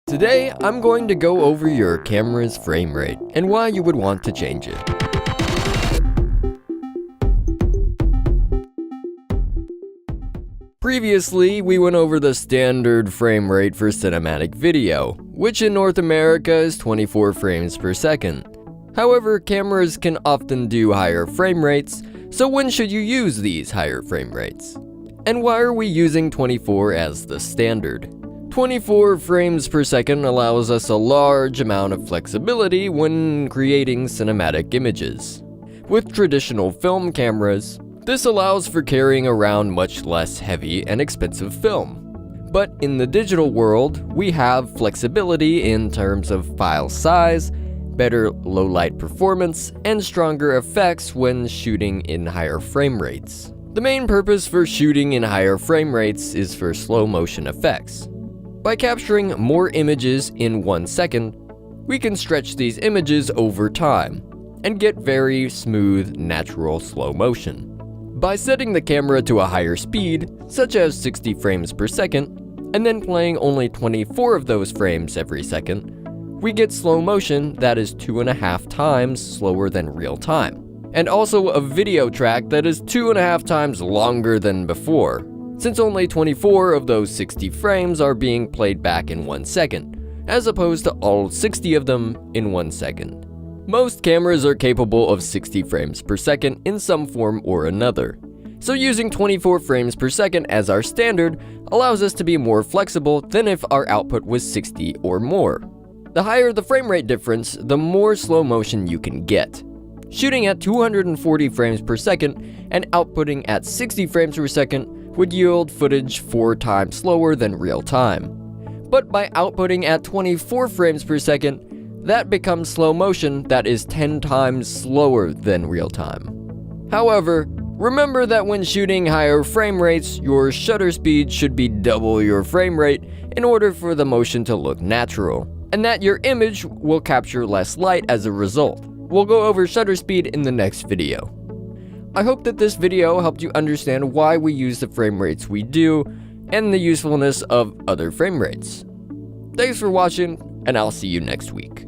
Today, I'm going to go over your camera's frame rate and why you would want to change it. Previously, we went over the standard frame rate for cinematic video, which in North America is 24 frames per second. However, cameras can often do higher frame rates, so when should you use these higher frame rates? And why are we using 24 as the standard? 24 frames per second allows us a large amount of flexibility when creating cinematic images. With traditional film cameras, this allows for carrying around much less heavy and expensive film. But in the digital world, we have flexibility in terms of file size, better low-light performance, and stronger effects when shooting in higher frame rates. The main purpose for shooting in higher frame rates is for slow motion effects. By capturing more images in 1 second, we can stretch these images over time and get very smooth, natural slow motion. By setting the camera to a higher speed, such as 60 frames per second, and then playing only 24 of those frames every second, we get slow motion that is 2.5 times slower than real time, and also a video track that is 2.5 times longer than before, since only 24 of those 60 frames are being played back in 1 second, as opposed to all 60 of them in 1 second. Most cameras are capable of 60 frames per second in some form or another, so using 24 frames per second as our standard allows us to be more flexible than if our output was 60 or more. The higher the frame rate difference, the more slow motion you can get. Shooting at 240 frames per second and outputting at 60 frames per second would yield footage 4 times slower than real time. But by outputting at 24 frames per second, that becomes slow motion that is 10 times slower than real time. However, remember that when shooting higher frame rates, your shutter speed should be double your frame rate in order for the motion to look natural, and that your image will capture less light as a result. We'll go over shutter speed in the next video. I hope that this video helped you understand why we use the frame rates we do and the usefulness of other frame rates. Thanks for watching, and I'll see you next week.